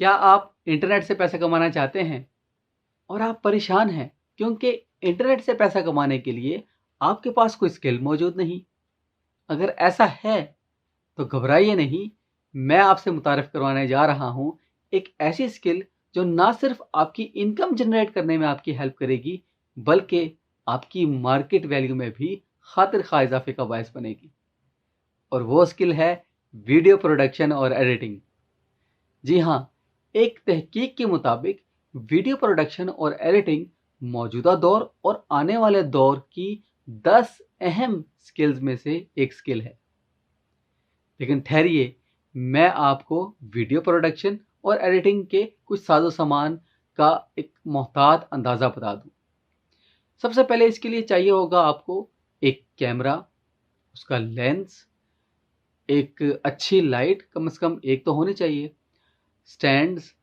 क्या आप इंटरनेट से पैसा कमाना चाहते हैं और आप परेशान हैं क्योंकि इंटरनेट से पैसा कमाने के लिए आपके पास कोई स्किल मौजूद नहीं? अगर ऐसा है तो घबराइए नहीं। मैं आपसे मुतारिफ करवाने जा रहा हूँ एक ऐसी स्किल जो ना सिर्फ आपकी इनकम जनरेट करने में आपकी हेल्प करेगी, बल्कि आपकी मार्केट वैल्यू में भी खातिर खा इजाफे का बायस बनेगी। और वो स्किल है वीडियो प्रोडक्शन और एडिटिंग। जी हाँ, एक तहकीक के मुताबिक वीडियो प्रोडक्शन और एडिटिंग मौजूदा दौर और आने वाले दौर की 10 अहम स्किल्स में से एक स्किल है। लेकिन ठहरिए, मैं आपको वीडियो प्रोडक्शन और एडिटिंग के कुछ साजो सामान का एक मोहतात अंदाज़ा बता दूं। सबसे पहले इसके लिए चाहिए होगा आपको एक कैमरा, उसका लेंस, एक अच्छी लाइट, कम से कम एक तो होनी चाहिए, स्टैंड्स,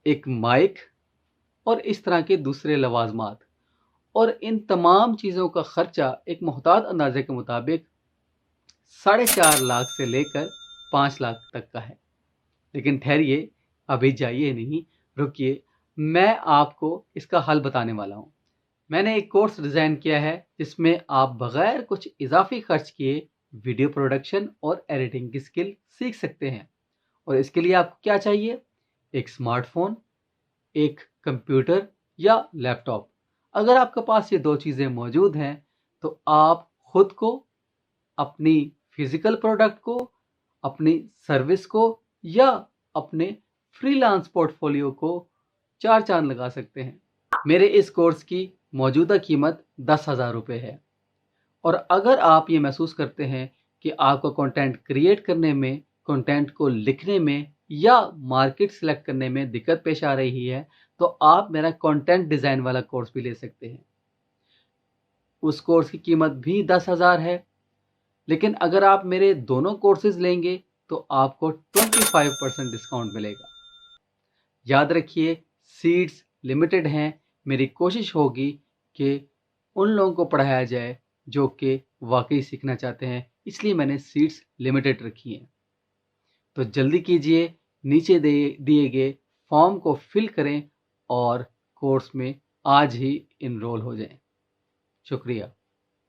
एक माइक और इस तरह के दूसरे लवाजमात। और इन तमाम चीज़ों का खर्चा एक मोहतात अंदाजे के मुताबिक 4.5 लाख से लेकर 5 लाख तक का है। लेकिन ठहरिए, अभी जाइए नहीं, रुकिए, मैं आपको इसका हल बताने वाला हूँ। मैंने एक कोर्स डिज़ाइन किया है जिसमें आप बगैर कुछ इजाफी खर्च किए वीडियो प्रोडक्शन और एडिटिंग की स्किल सीख सकते हैं। और इसके लिए आपको क्या चाहिए? एक स्मार्टफोन, एक कंप्यूटर या लैपटॉप। अगर आपके पास ये दो चीज़ें मौजूद हैं तो आप खुद को, अपनी फिजिकल प्रोडक्ट को, अपनी सर्विस को या अपने फ्रीलांस पोर्टफोलियो को 4 चांद लगा सकते हैं। मेरे इस कोर्स की मौजूदा कीमत 10,000 रुपये है। और अगर आप ये महसूस करते हैं कि आपको कंटेंट क्रिएट करने में, कंटेंट को लिखने में या मार्केट सेलेक्ट करने में दिक्कत पेश आ रही है, तो आप मेरा कंटेंट डिज़ाइन वाला कोर्स भी ले सकते हैं। उस कोर्स की कीमत भी 10,000 है। लेकिन अगर आप मेरे दोनों कोर्सेज लेंगे तो आपको 25% डिस्काउंट मिलेगा। याद रखिए, सीट्स लिमिटेड हैं। मेरी कोशिश होगी कि उन लोगों को पढ़ाया जाए जो कि वाकई सीखना चाहते हैं, इसलिए मैंने सीट्स लिमिटेड रखी हैं। तो जल्दी कीजिए, नीचे दिए गए फॉर्म को फिल करें और कोर्स में आज ही इनरोल हो जाएं। शुक्रिया।